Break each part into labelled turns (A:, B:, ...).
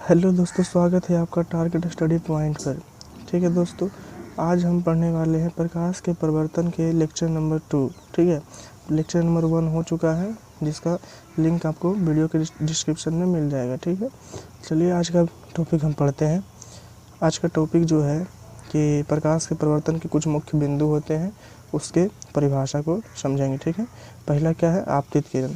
A: Hello दोस्तों, स्वागत है आपका टारगेट स्टडी पॉइंट पर। ठीक है दोस्तों, आज हम पढ़ने वाले हैं प्रकाश के प्रवर्तन के लेक्चर नंबर 2। ठीक है, लेक्चर नंबर 1 हो चुका है, जिसका लिंक आपको वीडियो के डिस्क्रिप्शन में मिल जाएगा। ठीक है, चलिए आज का टॉपिक हम पढ़ते हैं। आज का टॉपिक जो है कि प्रकाश के प्रवर्तन के कुछ मुख्य बिंदु होते हैं, उसके परिभाषा को समझेंगे। ठीक है, पहला क्या है? आपतित किरण।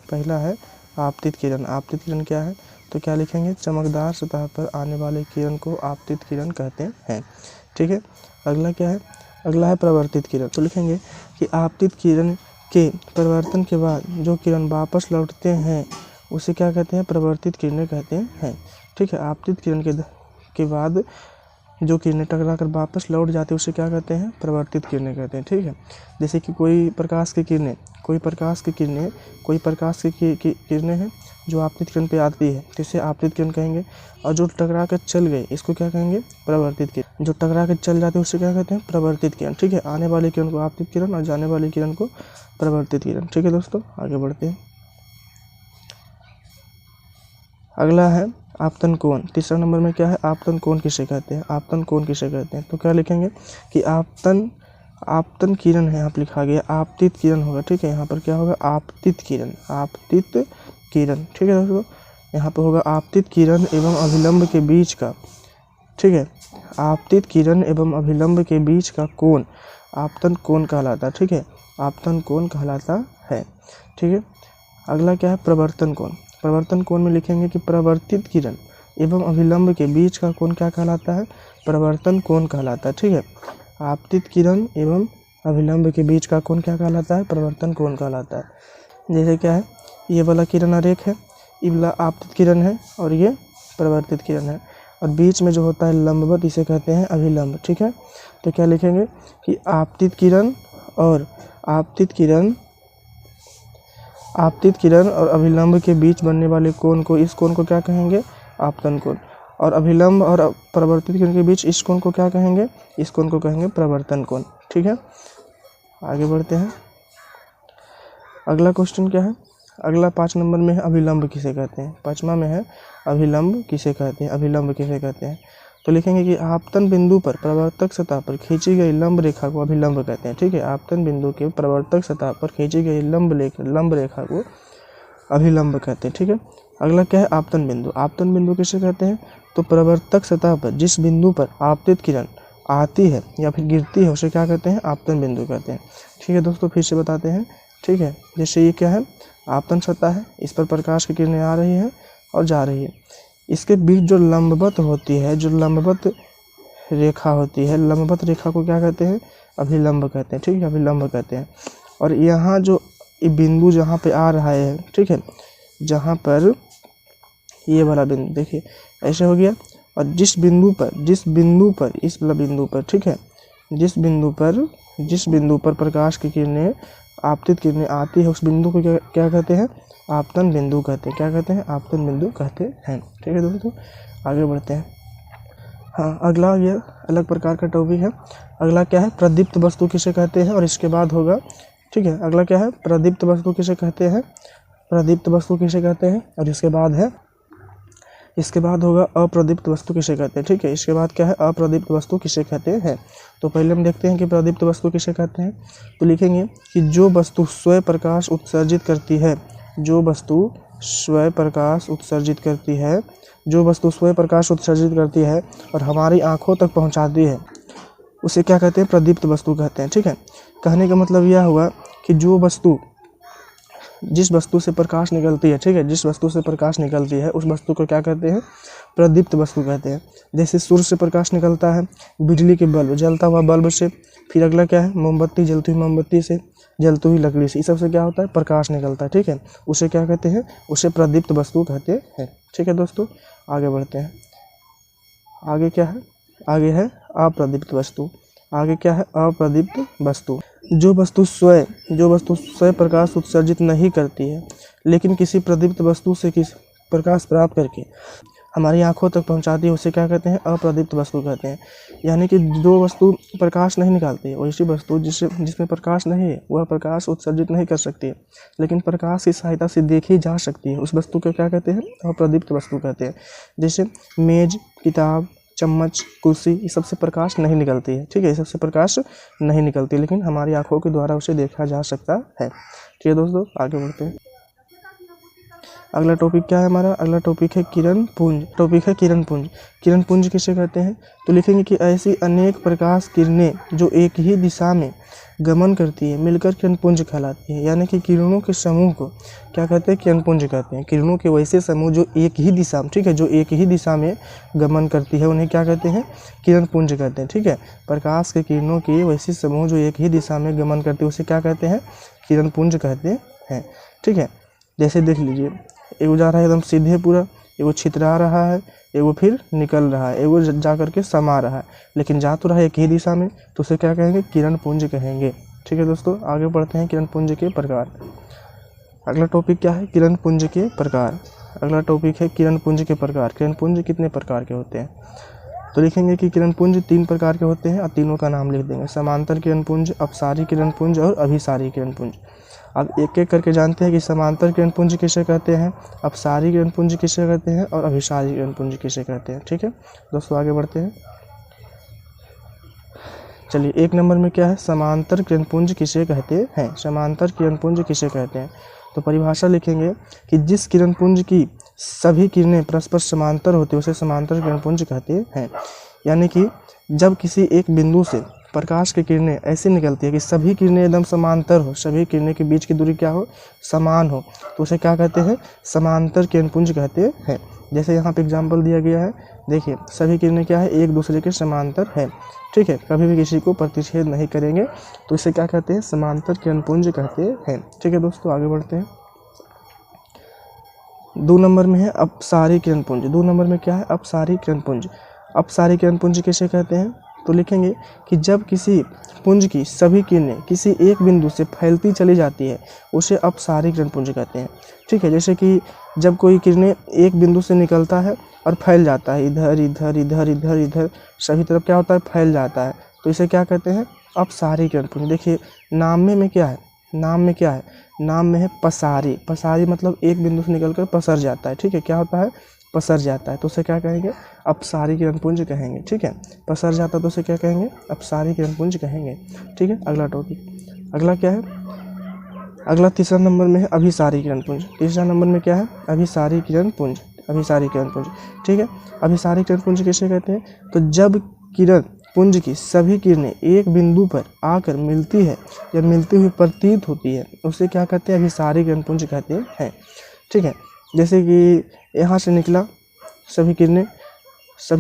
A: पहला है आपतित किरण। आपतित किरण क्या है? तो क्या लिखेंगे? चमकदार सतह पर आने वाले किरण को आपतित किरण कहते हैं। ठीक है, अगला क्या है? अगला है प्रवर्तित किरण। तो लिखेंगे कि आपतित किरण के परिवर्तन के बाद जो किरण वापस लौटते हैं उसे क्या कहते हैं? प्रवर्तित किरणें कहते हैं। ठीक है, आपतित किरण के बाद जो किरणें टकरा कर वापस लौट जाती है उसे क्या कहते हैं? प्रवर्तित किरणें कहते हैं। ठीक है, जैसे कि कोई प्रकाश की किरणें हैं जो आपतित किरण पे आती है तो इसे आपतित किरण कहेंगे, और जो टकरा कर चल गए इसको क्या कहेंगे? प्रवर्तित किरण। जो टकरा कर चल जाते हैं उसे क्या कहते हैं? प्रवर्तित किरण। ठीक है, आने वाली किरण को आपतित किरण और जाने वाली किरण को प्रवर्तित किरण। ठीक है दोस्तों, आगे बढ़ते हैं। अगला है आपतन कोण। तीसरा नंबर में क्या है? आपतन कोण किसे कहते हैं? आपतन कोण किसे कहते हैं? तो क्या लिखेंगे कि आपतन किरण है, यहाँ पर लिखा गया आपतित किरण होगा। ठीक है, यहाँ पर क्या होगा? आपतित किरण। आपतित किरण। ठीक है दोस्तों, यहाँ पर होगा आपतित किरण एवं अभिलंब के बीच का। ठीक है, आपतित किरण एवं अभिलंब के बीच का कोण आपतन कोण कहलाता है। ठीक है, आपतन कोण कहलाता है। ठीक है, अगला क्या है? प्रवर्तन कोण। प्रवर्तन कोण में लिखेंगे कि प्रवर्तित किरण एवं अभिलंब के बीच का कोण क्या कहलाता है? प्रवर्तन कोण कहलाता है। ठीक है, आपतित किरण एवं अभिलंब के बीच का कोण क्या कहलाता है? प्रवर्तन कोण कहलाता है। जैसे क्या है? ये वाला किरण आरेख है, ये वाला आपतित किरण है और ये प्रवर्तित किरण है, और बीच में जो होता है लंबवत इसे कहते हैं अभिलंब। ठीक है, तो क्या लिखेंगे कि आपतित किरण और अभिलंब के बीच बनने वाले कोण को, इस कोण को क्या कहेंगे? आपतन कोण। और अभिलंब और प्रवर्तित किरण के बीच इस कोण को क्या कहेंगे? इस कोण को कहेंगे प्रवर्तन कोण। ठीक है, आगे बढ़ते हैं। अगला क्वेश्चन क्या है? अगला 5 नंबर में है अभिलंब किसे कहते हैं। 5वां में है अभिलंब किसे कहते हैं। अभिलंब किसे कहते हैं? तो लिखेंगे कि आपतन बिंदु पर प्रवर्तक सतह पर खींची गई लंब रेखा को अभिलंब कहते हैं। ठीक है, आपतन बिंदु के प्रवर्तक सतह पर खींची गई लंब रेखा को अभिलंब कहते हैं। ठीक है, अगला क्या है? आपतन बिंदु। आपतन बिंदु किसे कहते हैं? तो प्रवर्तक सतह पर जिस बिंदु पर आपतित किरण आती है या फिर गिरती है उसे क्या कहते हैं? आपतन बिंदु कहते हैं। ठीक है दोस्तों, फिर से बताते हैं। ठीक है, जैसे ये क्या है? आपतन सतह है, इस पर प्रकाश की किरणें आ रही है और जा रही है। इसके बीच जो लंबवत होती है, जो लंबवत रेखा होती है, लंबवत रेखा को क्या कहते हैं? अभिलंब कहते हैं। ठीक है, अभिलंब कहते हैं। और यहाँ जो बिंदु जहाँ पे आ रहा है, ठीक है, जहाँ पर ये वाला बिंदु देखिए ऐसे हो गया, और जिस बिंदु पर इस वाला बिंदु पर, ठीक है, जिस बिंदु पर प्रकाश की किरणें आपतित किरणें आती है उस बिंदु को क्या कहते हैं? आपतन बिंदु कहते हैं। क्या कहते हैं? आपतन बिंदु कहते हैं। ठीक है दोस्तों, आगे बढ़ते हैं। हाँ, अगला ये अलग प्रकार का टॉपिक है। अगला क्या है? प्रदीप्त वस्तु किसे कहते हैं? और इसके बाद होगा, ठीक है, अगला क्या है? प्रदीप्त वस्तु किसे कहते हैं? प्रदीप्त वस्तु किसे कहते हैं? और इसके बाद होगा अप्रदीप्त वस्तु किसे कहते हैं। ठीक है, इसके बाद क्या है? अप्रदीप्त वस्तु किसे कहते हैं। तो पहले हम देखते हैं कि प्रदीप्त वस्तु किसे कहते हैं। तो लिखेंगे कि जो वस्तु स्वयं प्रकाश उत्सर्जित करती है, जो वस्तु स्वयं प्रकाश उत्सर्जित करती है और हमारी आंखों तक पहुंचाती है उसे क्या कहते हैं? प्रदीप्त वस्तु कहते हैं। ठीक है, कहने का मतलब यह हुआ कि जिस वस्तु से प्रकाश निकलती है, ठीक है, जिस वस्तु से प्रकाश निकलती है उस वस्तु को क्या कहते हैं? प्रदीप्त वस्तु कहते हैं। जैसे सूर्य से प्रकाश निकलता है, बिजली के बल्ब, जलता हुआ बल्ब से, फिर अगला क्या है? मोमबत्ती, जलती हुई मोमबत्ती से, जलती हुई लकड़ी से, इस सब से क्या होता है? प्रकाश निकलता है। ठीक है, उसे क्या कहते हैं? उसे प्रदीप्त वस्तु कहते हैं। ठीक है दोस्तों, आगे बढ़ते हैं। आगे क्या है? आगे है अप्रदीप्त वस्तु। आगे क्या है? अप्रदीप्त वस्तु। जो वस्तु स्वयं प्रकाश उत्सर्जित नहीं करती है लेकिन किसी प्रदीप्त वस्तु से प्रकाश प्राप्त करके हमारी आंखों तक पहुंचाती है उसे क्या कहते हैं, अप्रदीप्त वस्तु कहते हैं। यानी कि जो वस्तु प्रकाश नहीं निकालती है वैसी वस्तु जिसमें प्रकाश नहीं है वह प्रकाश उत्सर्जित नहीं कर सकती है, लेकिन प्रकाश की सहायता से देखी जा सकती है, उस वस्तु को क्या कहते हैं, अप्रदीप्त वस्तु कहते हैं। जैसे मेज, किताब, चम्मच, कुर्सी, ये सबसे प्रकाश नहीं निकलती है, ठीक है, ये सबसे प्रकाश नहीं निकलती, लेकिन हमारी आंखों के द्वारा उसे देखा जा सकता है। ठीक है दोस्तों, आगे बढ़ते हैं। अगला टॉपिक क्या है हमारा, अगला टॉपिक है किरण पुंज। टॉपिक है किरण पुंज। किरण पुंज किसे कहते हैं, तो लिखेंगे कि ऐसी अनेक प्रकाश किरणें जो एक ही दिशा में गमन करती है मिलकर किरण पुंज कहलाती है। यानी कि किरणों के समूह को क्या कहते हैं, किरण पुंज कहते हैं। किरणों के वैसे समूह जो एक ही दिशा में, ठीक है, जो एक ही दिशा में गमन करती है उन्हें क्या कहते हैं, किरण पुंज कहते हैं। ठीक है, प्रकाश के किरणों के वैसे समूह जो एक ही दिशा में गमन करती है उसे क्या कहते हैं, किरण पुंज कहते हैं। ठीक है, जैसे देख लीजिए, एगो जा रहा है एकदम सीधे पूरा, एगो छितरा रहा है, एगो फिर निकल रहा है, एगो जा करके समा रहा है, लेकिन जा तो रहा है एक ही दिशा में, तो उसे क्या कहेंगे, किरण पुंज कहेंगे। ठीक है दोस्तों, आगे बढ़ते हैं किरण पुंज के प्रकार। अगला टॉपिक क्या है, किरण पुंज के प्रकार। अगला टॉपिक है किरण पुंज के प्रकार। किरण पुंज कितने प्रकार के होते हैं, तो लिखेंगे कि किरण पुंज 3 प्रकार के होते हैं और तीनों का नाम लिख देंगे। समांतर किरण पुंज, अपसारी किरण पुंज और अभिसारी किरण पुंज। अब एक एक करके जानते हैं कि समांतर किरण पुंज किसे कहते हैं, अपसारी किरण पुंज किसे कहते हैं और अभिसारी किरण पुंज किसे कहते हैं। ठीक है दोस्तों, आगे बढ़ते हैं। चलिए, 1 नंबर में क्या है, समांतर किरण पुंज किसे कहते हैं। समांतर किरण पुंज किसे कहते हैं, तो परिभाषा लिखेंगे कि जिस किरण पुंज की सभी किरणें परस्पर समांतर होती है उसे समांतर किरण पुंज कहते हैं। यानी कि जब किसी एक बिंदु से प्रकाश की किरणें ऐसी निकलती है कि सभी किरणें एकदम समांतर हो, सभी किरणें के बीच की दूरी क्या हो, समान हो, तो उसे क्या कहते हैं, समांतर किरण पुंज कहते हैं। जैसे यहाँ पे एग्जाम्पल दिया गया है, देखिए सभी किरणें क्या है, एक दूसरे के समांतर है। ठीक है, कभी भी किसी को प्रतिच्छेद नहीं करेंगे, तो इसे क्या कहते हैं, समांतर किरण पुंज कहते हैं। ठीक है दोस्तों, आगे बढ़ते हैं। 2 नंबर में है अपसारी किरण पुंज। 2 नंबर में क्या है, अपसारी किरण पुंज। अपसारी किरण पुंज किसे कहते हैं, तो लिखेंगे कि जब किसी पुंज की सभी किरणें किसी एक बिंदु से फैलती चली जाती है उसे अपसारी किरण पुंज कहते हैं। ठीक है, जैसे कि जब कोई किरणें एक बिंदु से निकलता है और फैल जाता है, इधर इधर इधर इधर इधर सभी तरफ क्या होता है, फैल जाता है, तो इसे क्या कहते हैं, अपसारी किरण पुंज। देखिए नाम में क्या है, नाम में क्या है, नाम में है पसारी। पसारी मतलब एक बिंदु से निकलकर पसर जाता है। ठीक है, क्या होता है, पसर जाता है, तो उसे क्या कहेंगे, अपसारी किरण पुंज कहेंगे। ठीक है, पसर जाता है तो उसे क्या कहेंगे, अपसारी किरण पुंज कहेंगे। ठीक है, अगला टॉपिक, अगला क्या है, अगला 3 नंबर में है अभिसारी किरण पुंज। 3 नंबर में क्या है, अभिसारी किरण पुंज। अभिसारी किरण पुंज, ठीक है, अभिसारी किरण पुंज किसे कहते हैं, तो जब किरण पुंज की सभी किरणें एक बिंदु पर आकर मिलती है या मिलती हुई प्रतीत होती है उसे क्या कहते हैं, अभिसारी किरण पुंज कहते हैं। ठीक है, जैसे कि यहाँ से निकला, सभी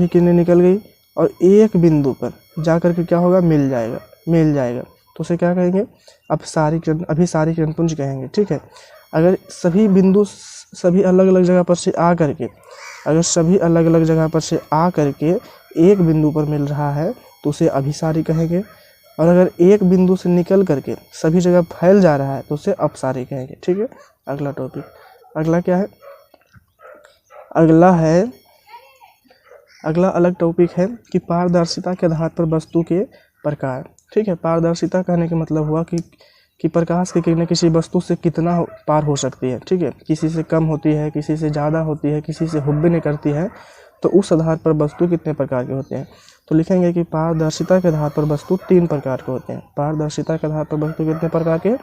A: किरणें निकल गई और एक बिंदु पर जाकर के क्या होगा, मिल जाएगा, तो उसे क्या कहेंगे, अभिसारी किरण पुंज कहेंगे। ठीक है, अगर सभी बिंदु सभी अलग अलग जगह पर से आ करके, अगर सभी अलग अलग जगह पर से आ करके एक बिंदु पर मिल रहा है तो उसे अभिसारी कहेंगे, और अगर एक बिंदु से निकल करके सभी जगह फैल जा रहा है तो उसे अपसारी कहेंगे। ठीक है, अगला टॉपिक, अगला क्या है, अगला अलग टॉपिक है कि पारदर्शिता के आधार पर वस्तु के प्रकार। ठीक है, पारदर्शिता कहने का मतलब हुआ कि प्रकाश की किरणें किसी वस्तु से कितना पार हो सकती है। ठीक है, किसी से कम होती है, किसी से ज़्यादा होती है, किसी से हुब्बे नहीं करती है, तो उस आधार पर वस्तु कितने प्रकार के होते हैं, तो लिखेंगे कि पारदर्शिता के आधार पर वस्तु 3 प्रकार के होते हैं। पारदर्शिता के आधार पर वस्तु कितने प्रकार के,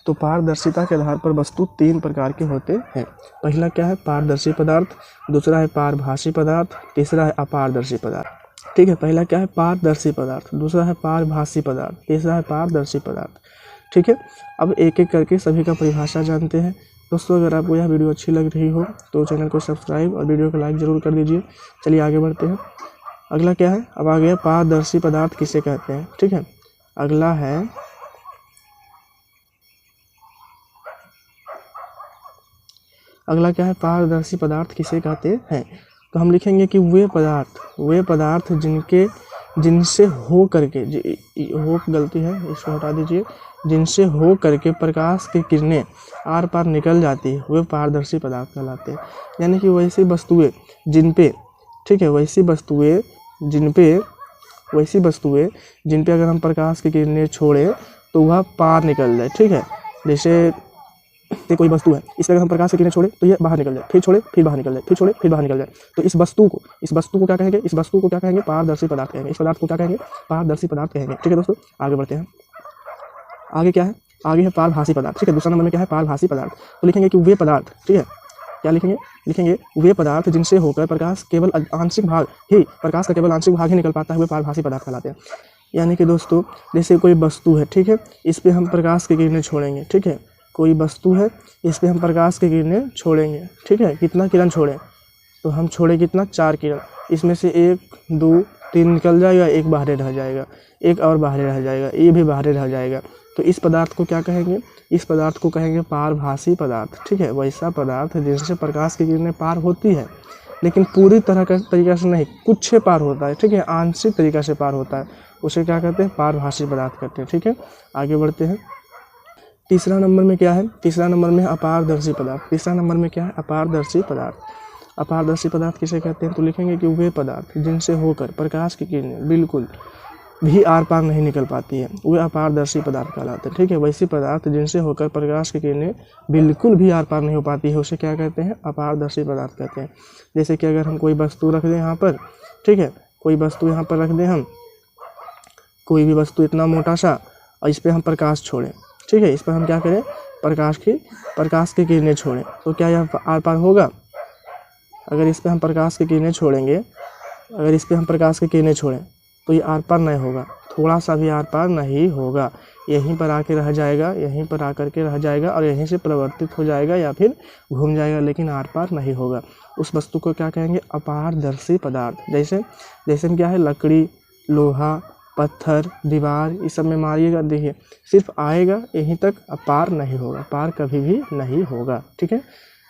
A: तो पारदर्शिता के आधार पर वस्तु 3 प्रकार के होते हैं। पहला क्या है, पारदर्शी पदार्थ, दूसरा है पारभासी पदार्थ, तीसरा है अपारदर्शी पदार्थ। ठीक है, पहला क्या है, पारदर्शी पदार्थ, दूसरा है पारभासी पदार्थ, तीसरा है पारदर्शी पदार्थ। ठीक है, अब एक एक करके सभी का परिभाषा जानते हैं। दोस्तों अगर आपको यह वीडियो अच्छी लग रही हो तो चैनल को सब्सक्राइब और वीडियो को लाइक ज़रूर कर दीजिए। चलिए आगे बढ़ते हैं। अगला क्या है, अब आ गया पारदर्शी पदार्थ किसे कहते हैं। ठीक है, अगला क्या है, पारदर्शी पदार्थ किसे कहते हैं, तो हम लिखेंगे कि वे पदार्थ जिनसे हो करके, हो गलती है, इसको हटा दीजिए, जिनसे हो करके प्रकाश की किरणें आर पार निकल जाती है वे पारदर्शी पदार्थ कहलाते हैं। यानी कि वैसी वस्तुएं जिन पे, ठीक है, वैसी वस्तुएं जिन पे अगर हम प्रकाश की किरणें छोड़ें तो वह पार निकल जाए। ठीक है, जैसे कोई वस्तु है, इस पर अगर हम प्रकाश की किरणें छोड़े तो ये बाहर निकल जाए, फिर छोड़े फिर बाहर निकल जाए, फिर छोड़े फिर बाहर निकल जाए। तो इस वस्तु को क्या कहेंगे? इस वस्तु को क्या कहेंगे? पारदर्शी पदार्थ कहेंगे। इस पदार्थ को क्या कहेंगे? पारदर्शी पदार्थ कहेंगे। ठीक है दोस्तों, आगे बढ़ते हैं। आगे क्या है? आगे है पारभासी पदार्थ। ठीक है, दूसरा नंबर में क्या है? पारभासी पदार्थ। तो लिखेंगे कि वे पदार्थ, ठीक है, क्या लिखेंगे? लिखेंगे वे पदार्थ जिनसे होकर प्रकाश का केवल आंशिक भाग ही निकल पाता है वे पारभासी पदार्थ कहलाते हैं। यानी कि दोस्तों जैसे कोई वस्तु है, ठीक है, इस पर हम प्रकाश की किरणें छोड़ेंगे। ठीक है, कोई वस्तु है, इस पर हम प्रकाश की किरणें छोड़ेंगे। ठीक है, कितना किरण छोड़ें? तो हम छोड़े कितना? 4 किरण। इसमें से 1 2 3 निकल जाएगा, एक बाहर रह जाएगा, एक और बाहर रह जाएगा, ये भी बाहर रह जाएगा। तो इस पदार्थ को क्या कहेंगे? इस पदार्थ को कहेंगे पारभासी पदार्थ। ठीक है, वैसा पदार्थ जिनसे प्रकाश की किरणें पार होती है लेकिन पूरी तरीका से नहीं, कुछ से पार होता है। ठीक है, आंशिक तरीका से पार होता है, उसे क्या कहते हैं? पारभासी पदार्थ कहते हैं। ठीक है, आगे बढ़ते हैं। तीसरा नंबर में क्या है? तीसरा नंबर में अपारदर्शी पदार्थ। तीसरा नंबर में क्या है? अपारदर्शी पदार्थ। अपारदर्शी पदार्थ किसे कहते हैं? तो लिखेंगे कि वे पदार्थ जिनसे होकर प्रकाश की किरणें बिल्कुल भी आर पार नहीं निकल पाती है वे अपारदर्शी पदार्थ कहलाते हैं। ठीक है, वैसे पदार्थ जिनसे होकर प्रकाश की किरणें बिल्कुल भी आर पार नहीं हो पाती है उसे क्या कहते हैं? अपारदर्शी पदार्थ कहते हैं। जैसे कि अगर हम कोई वस्तु रख दें यहाँ पर, ठीक है, कोई वस्तु यहाँ पर रख दें, हम कोई भी वस्तु इतना मोटा सा, और इस पर हम प्रकाश छोड़ें, ठीक है, इस पर हम क्या करें? प्रकाश की किरणें छोड़ें, तो क्या यह आर पार होगा? अगर इस पर हम प्रकाश की किरणें छोड़ेंगे, अगर इस पर हम प्रकाश की किरणें छोड़ें तो ये आर पार नहीं होगा, थोड़ा सा भी आर पार नहीं होगा, यहीं पर आके रह जाएगा, यहीं पर आकर के रह जाएगा और यहीं से परिवर्तित हो जाएगा या फिर घूम जाएगा, लेकिन आर पार नहीं होगा। उस वस्तु को क्या कहेंगे? अपारदर्शी पदार्थ। जैसे हम क्या है? लकड़ी, लोहा, पत्थर, दीवार, इस सब में मारिएगा, देखिए सिर्फ आएगा यहीं तक, पार नहीं होगा, पार कभी भी नहीं होगा। ठीक है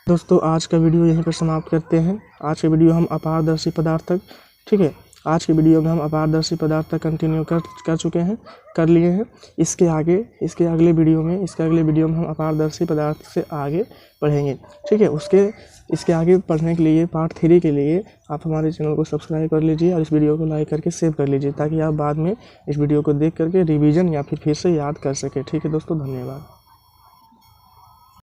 A: दोस्तों, आज का वीडियो यहीं पर समाप्त करते हैं। आज का वीडियो हम अपारदर्शी पदार्थ तक, ठीक है, आज के वीडियो में हम अपारदर्शी पदार्थ तक कंटिन्यू कर लिए हैं। इसके अगले वीडियो में हम अपारदर्शी पदार्थ से आगे पढ़ेंगे। ठीक है, इसके आगे पढ़ने के लिए पार्ट 3 के लिए आप हमारे चैनल को सब्सक्राइब कर लीजिए और इस वीडियो को लाइक करके सेव कर लीजिए, ताकि आप बाद में इस वीडियो को देख करके रिवीजन या फिर से याद कर सकें। ठीक है दोस्तों, धन्यवाद।